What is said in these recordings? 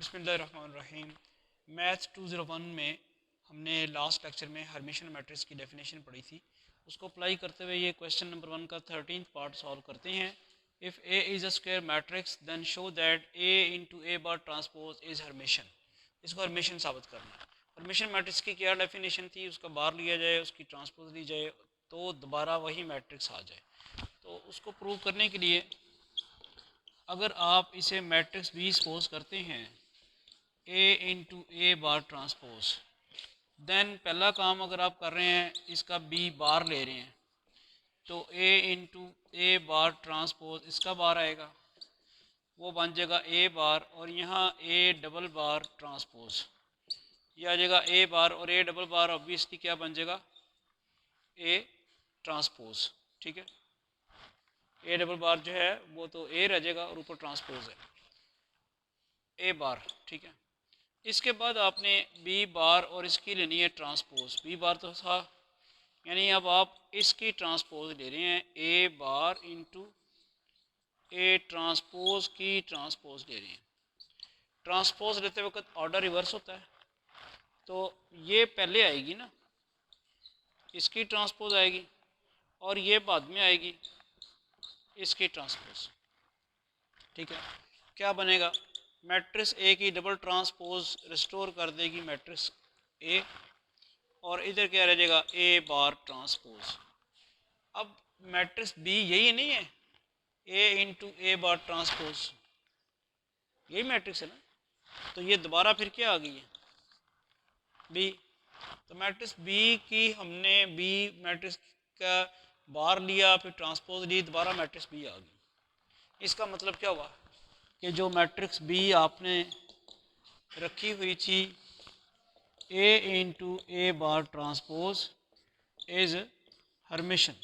बिस्मिल्लाहिर्रहमानिर्रहीम। मैथ 201 में हमने लास्ट लेक्चर में हर्मिशन मैट्रिक्स की डेफिनेशन पढ़ी थी। उसको अप्लाई करते हुए ये क्वेश्चन नंबर 1 का 13th पार्ट सॉल्व करते हैं। If A is a square matrix then show that A into A bar transpose is Hermitian. इसको हर्मिशन साबित करना है। हर्मिशन मैट्रिक्स की क्या डेफिनेशन थी, उसका बार लिया जाए, उसकी ट्रांसपोज ली जाए तो दोबारा वही मैट्रिक्स आ जाए। तो उसको प्रूव करने के लिए अगर आप इसे मैट्रिक्स बी सपोज करते हैं ए into A bar transpose, then पहला काम अगर आप कर रहे हैं इसका बी बार ले रहे हैं तो ए इंटू ए बार ट्रांसपोज इसका बार आएगा, वो बन जाएगा ए बार, और यहाँ ए डबल बार ट्रांसपोज ये आ जाएगा ए बार, और ए डबल बार ऑब्वियसली क्या बन जाएगा, ए ट्रांसपोज। ठीक है, ए डबल बार जो है वो तो ए रह जाएगा और ऊपर ट्रांसपोज है ए बार। ठीक है, इसके बाद आपने बी बार और इसकी लेनी है ट्रांसपोज। बी बार तो था, यानी अब आप इसकी ट्रांसपोज ले रहे हैं ए बार इंटू ए ट्रांसपोज की ट्रांसपोज ले रहे हैं। ट्रांसपोज लेते वक्त ऑर्डर रिवर्स होता है, तो ये पहले आएगी ना, इसकी ट्रांसपोज आएगी, और ये बाद में आएगी इसकी ट्रांसपोज। ठीक है, क्या बनेगा, मैट्रिक्स ए की डबल ट्रांसपोज रिस्टोर कर देगी मैट्रिक्स ए, और इधर क्या रह जाएगा ए बार ट्रांसपोज। अब मैट्रिक्स बी यही नहीं है, ए इंटू ए बार ट्रांसपोज, यही मैट्रिक्स है ना, तो ये दोबारा फिर क्या आ गई है, बी। तो मैट्रिक्स बी की हमने बी मैट्रिक्स का बार लिया, फिर ट्रांसपोज ली, दोबारा मैट्रिक्स बी आ गई। इसका मतलब क्या हुआ कि जो मैट्रिक्स बी आपने रखी हुई थी A into A bar transpose is Hermitian,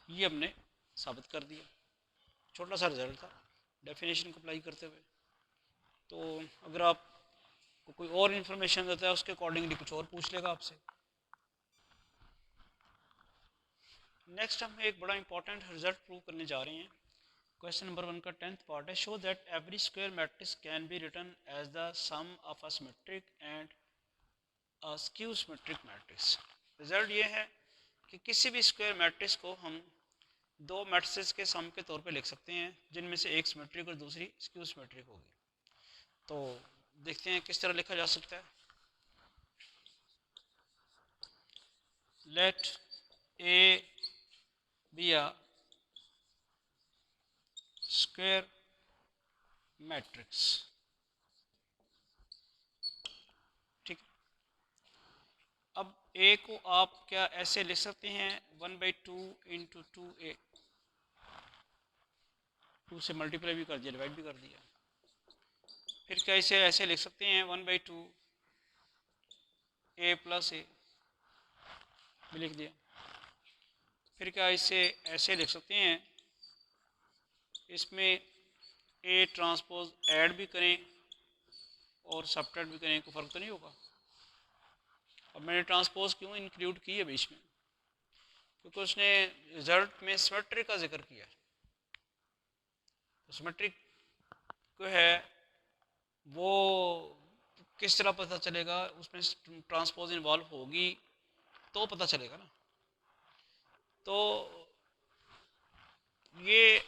ये हमने साबित कर दिया। छोटा सा रिजल्ट था डेफिनेशन को अप्लाई करते हुए। तो अगर आपको कोई और इन्फॉर्मेशन देता है उसके अकॉर्डिंगली कुछ और पूछ लेगा आपसे। नेक्स्ट हम एक बड़ा इंपॉर्टेंट रिजल्ट प्रूव करने जा रहे हैं। क्वेश्चन नंबर 1 का 10th पार्ट है, show that every square matrix can be written as the sum of a symmetric and a skew symmetric matrix. Result ये है कि किसी भी स्क्वायर मैट्रिक्स को हम दो मैट्रिसेस के सम के तौर पे लिख सकते हैं, जिनमें से एक सिमेट्रिक और दूसरी स्क्यू सिमेट्रिक होगी। तो देखते हैं किस तरह लिखा जा सकता है। Let A be a square matrix. ठीक, अब ए को आप क्या ऐसे लिख सकते हैं 1/2 इंटू 2a, 2 से मल्टीप्लाई भी कर दिया, डिवाइड भी कर दिया। फिर क्या इसे ऐसे लिख सकते हैं 1/2 a प्लस ए, भी लिख दिया। फिर क्या इसे ऐसे लिख सकते हैं, इसमें ए ट्रांसपोज ऐड भी करें और सब्ट्रैक्ट भी करें, कोई फ़र्क तो नहीं होगा। अब मैंने ट्रांसपोज क्यों इंक्लूड की है बीच में, क्योंकि उसने रिजल्ट में सिमेट्रिक का जिक्र किया। तो सिमेट्रिक को है वो किस तरह पता चलेगा, उसमें ट्रांसपोज इन्वॉल्व होगी तो पता चलेगा ना। तो ये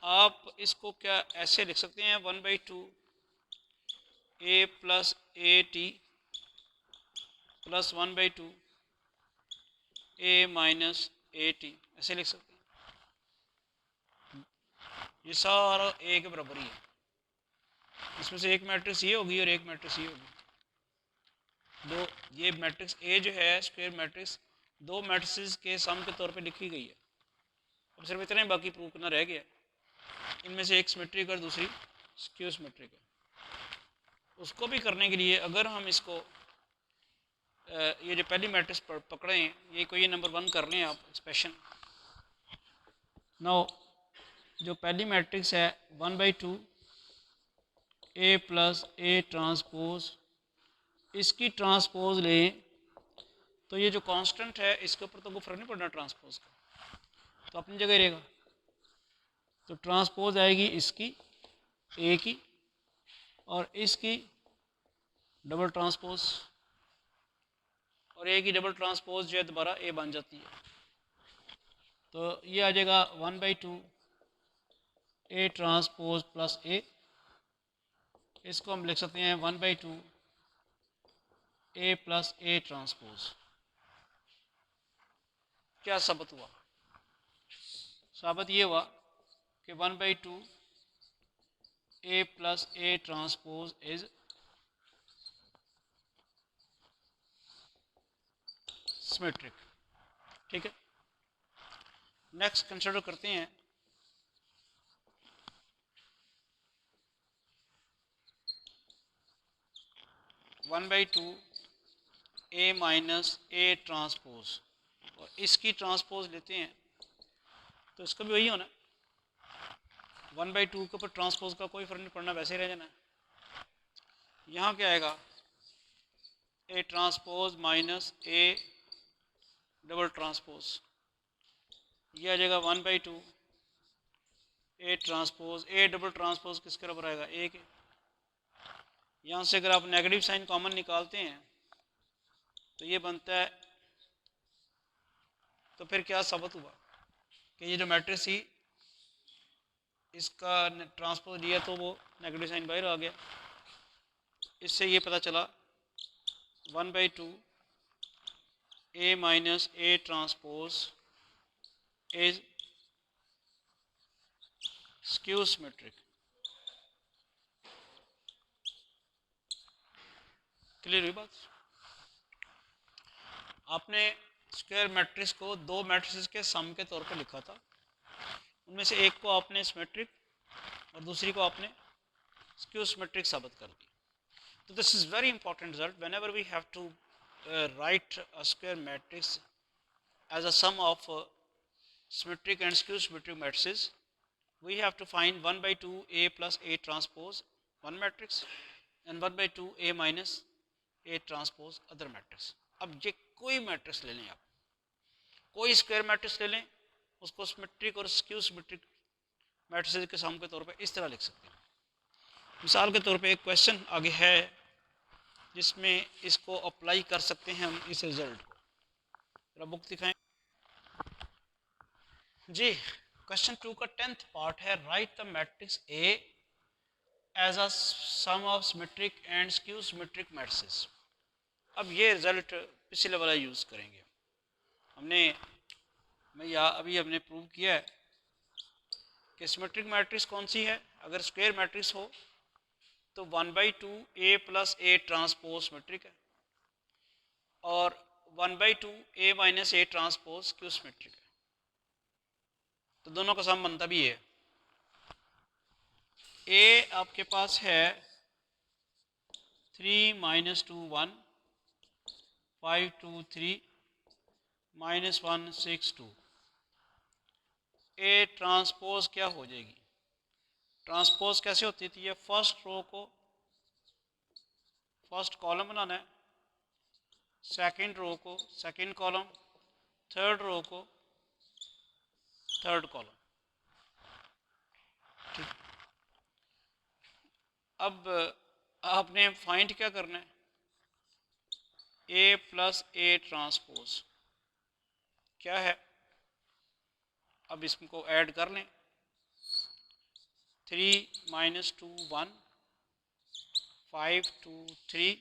आप इसको क्या ऐसे लिख सकते हैं 1/2 a plus A T plus 1/2 a minus A T, ऐसे लिख सकते हैं। ये सारा ए के बराबर ही है, इसमें से एक मैट्रिक्स ये होगी और एक मैट्रिक्स ये होगी। दो, ये मैट्रिक्स ए जो है स्क्वायर मैट्रिक्स दो मैट्रिक्स के सम के तौर पे लिखी गई है। अब सिर्फ इतना ही बाकी प्रूव करना रह गया, इनमें से एक सिमेट्रिक और दूसरी स्क्यू सिमेट्रिक है। उसको भी करने के लिए अगर हम इसको ये जो पहली मैट्रिक्स पकड़े हैं, ये कोई नंबर 1 कर लें आप एक्सप्रेशन। नाउ जो पहली मैट्रिक्स है 1/2 ए प्लस ए ट्रांसपोज, इसकी ट्रांसपोज लें तो ये जो कांस्टेंट है इसके ऊपर तो कोई फर्क नहीं पड़ना ट्रांसपोज का, तो अपनी जगह रहेगा। तो ट्रांसपोज आएगी इसकी ए की और इसकी डबल ट्रांसपोज, और ए की डबल ट्रांसपोज जो है दोबारा ए बन जाती है। तो ये आ जाएगा 1/2 ए ट्रांसपोज प्लस ए। इसको हम लिख सकते हैं 1/2 ए प्लस ए ट्रांसपोज। क्या साबित हुआ? साबित ये हुआ कि 1/2 A plus A transpose is symmetric. ठीक है, नेक्स्ट कंसिडर करते हैं 1/2 ए माइनस ए ट्रांसपोज, और इसकी ट्रांसपोज लेते हैं तो इसका भी वही होना। 1/2 के ऊपर ट्रांसपोज का कोई फर्क नहीं पड़ना, वैसे ही रह जाना है। यहाँ क्या आएगा? A transpose minus A double transpose, ये आ जाएगा 1/2 A transpose. A double transpose किसके बराबर आएगा? ए के। यहाँ से अगर आप नेगेटिव साइन कॉमन निकालते हैं तो ये बनता है, तो फिर क्या साबित हुआ कि ये जो मैट्रिक्स थी इसका ट्रांसपोज लिया तो वो नेगेटिव साइन बाहर आ गया। इससे ये पता चला 1/2 A minus A transpose is skew symmetric. Clear हुई बात? आपने स्क्वायर मैट्रिक्स को दो मैट्रिक्स के सम के तौर पर लिखा था, उनमें से एक को आपने सिमेट्रिक और दूसरी को आपने स्क्यू सिमेट्रिक साबित कर दी। तो this is very important result whenever we have to write a square matrix as a sum of symmetric and skew symmetric matrices. We have to find 1/2 A plus A transpose one matrix and 1/2 A minus A transpose other matrix. अब ये कोई matrix ले लें, आप कोई square matrix ले लें, उसको सिमेट्रिक और स्क्यू सिमेट्रिक मैट्रिसेस के सम के तौर पे इस तरह लिख सकते हैं। मिसाल के तौर पे एक क्वेश्चन आगे है जिसमें इसको अप्लाई कर सकते हैं हम इस रिजल्ट को। जरा बुक दिखाएं जी। क्वेश्चन 2 का 10th पार्ट है, write the matrix A as a sum of symmetric and skew symmetric matrices. अब ये रिजल्ट पिछले वाला यूज़ करेंगे हमने। अभी हमने प्रूव किया है कि सिमेट्रिक मैट्रिक्स कौन सी है। अगर स्क्वायर मैट्रिक्स हो तो 1/2 A plus A transpose symmetric है, और 1/2 A minus A transpose skew symmetric है। तो दोनों का सम बनता भी है। ए आपके पास है 3 - 2 1 5 2 3 -1 6 2। ए ट्रांसपोज क्या हो जाएगी? ट्रांसपोज कैसे होती थी? ये फर्स्ट रो को फर्स्ट कॉलम बनाना है, सेकंड रो को सेकंड कॉलम, थर्ड रो को थर्ड कॉलम। ठीक, अब आपने फाइंड क्या करना है? ए प्लस ए ट्रांसपोज क्या है? अब इसको ऐड कर लें। 3 - 2 1 5 2 3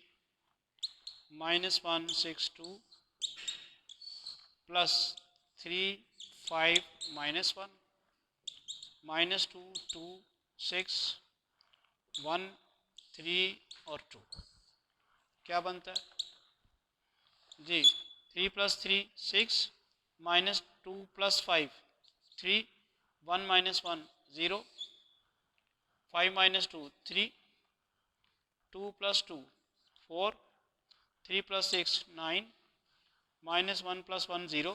-1 6 2 प्लस 3 5 -1 -2 2 6 1 3 और 2 क्या बनता है जी? 3 + 3 6 -2 + 5 3 1 - 1 0 5 - 2 3 2 + 2 4 3 + 6 9 -1 + 1 0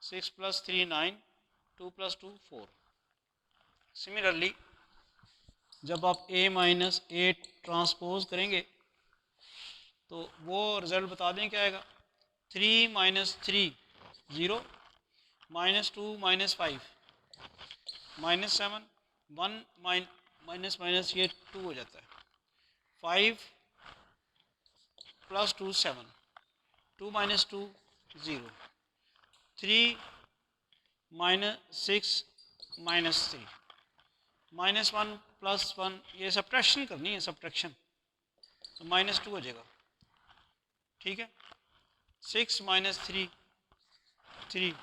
6 + 3 9 2 + 2 4। सिमिलरली जब आप ए माइनस ए ट्रांसपोज करेंगे तो वो रिजल्ट बता दें क्या आएगा? 3 - 3 0 -2 - 5 -7 1 माइनस माइनस ये 2 हो जाता है, 5 + 2 7, 2 - 2 0, 3 - 6 - 3, -1 + 1, ये सब्ट्रैक्शन करनी है, सब्ट्रैक्शन, तो -2 हो जाएगा। ठीक है, 6 - 3 3,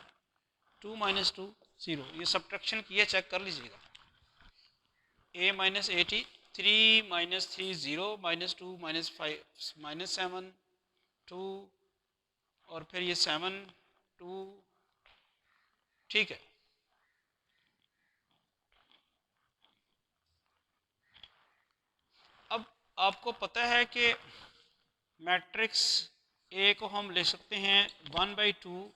2 - 2 0, ये सब्ट्रैक्शन किया, चेक कर लीजिएगा। a - 80, 3 - 3 0, -2 -5 -7 2, और फिर ये 7 2, ठीक है। अब आपको पता है कि मैट्रिक्स ए को हम ले सकते हैं 1/2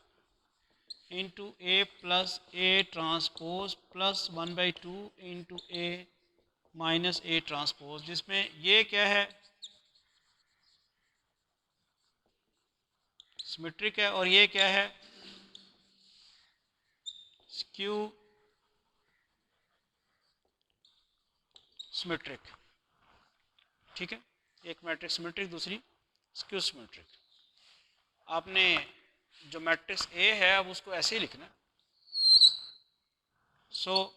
into A plus A transpose plus 1/2 into A minus A transpose, जिसमें ये क्या है, सिमेट्रिक है, और ये क्या है, स्क्यू सिमेट्रिक। ठीक है, एक मैट्रिक्स सिमेट्रिक, दूसरी स्क्यू सिमेट्रिक। आपने जो मैट्रिक्स ए है अब उसको ऐसे ही लिखना। सो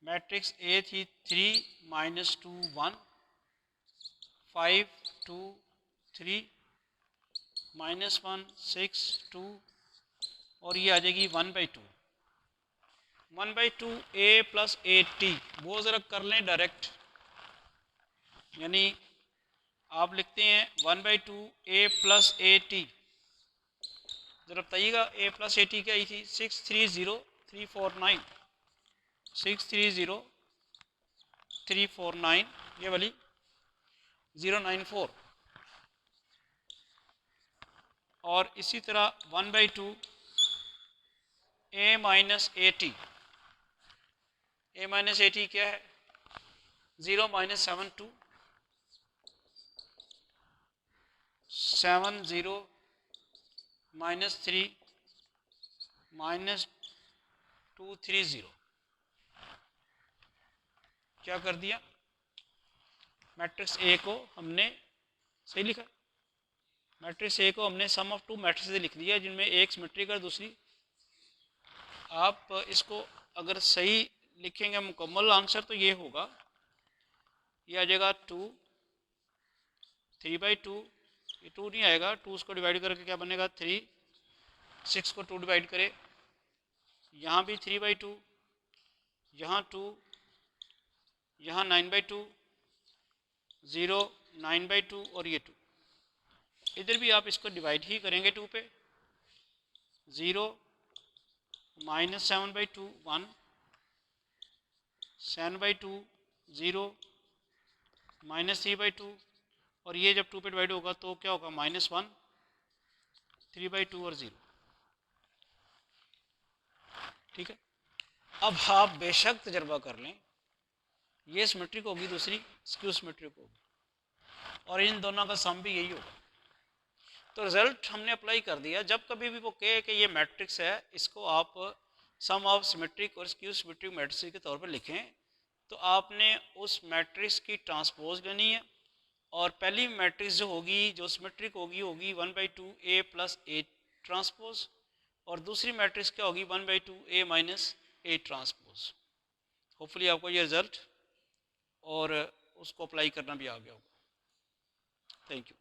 मैट्रिक्स ए थी 3 - 2 1, 5 2 3, -1 6 2, और ये आ जाएगी 1/2, 1/2 a + a t, वो ज़रा कर लें डायरेक्ट, यानी आप लिखते हैं 1/2 a + a t, ज़रा बताइएगा a + a t क्या आई थी, 630349, 630349, ये वाली 094, और इसी तरह 1/2 a - a t, a - a t क्या है, 0 - 72 70 -3 -230, क्या कर दिया, मैट्रिक्स ए को हमने सही लिखा, मैट्रिक्स ए को हमने सम ऑफ 2 मैट्रिक्स लिख दिया जिनमें एक सिमेट्रिक और दूसरी। आप इसको अगर सही लिखेंगे मुकम्मल आंसर तो ये होगा, ये आ जाएगा 2 3/2, ये 2 नहीं आएगा, 2 उसको डिवाइड करके क्या बनेगा 3, 6 को 2 डिवाइड करे, यहाँ भी 3/2, यहाँ 2, यहाँ 9/2, 0 9/2, और ये 2, इधर भी आप इसको डिवाइड ही करेंगे 2 पे, 0 -7/2 1, 7/2 0, -3/2, और ये जब 2 पे डिवाइड होगा तो क्या होगा, -1 3/2 और 0। ठीक है, अब आप बेशक तजर्बा कर लें, ये सिमेट्रिक होगी, दूसरी स्क्यू सिमेट्रिक होगी, और इन दोनों का सम भी यही होगा। तो रिजल्ट हमने अप्लाई कर दिया। जब कभी भी वो कहे कि ये मैट्रिक्स है, इसको आप सम ऑफ सिमेट्रिक और स्क्यू सिमेट्रिक मैट्रिक्स के तौर पर लिखें, तो आपने उस मैट्रिक्स की ट्रांसपोज लेनी है, और पहली मैट्रिक्स जो होगी, जो सिमेट्रिक होगी, होगी 1/2 a + a ट्रांसपोज, और दूसरी मैट्रिक्स क्या होगी, 1/2 a - a ट्रांसपोज। होपफुली आपको ये रिजल्ट और उसको अप्लाई करना भी आ गया होगा। Thank you.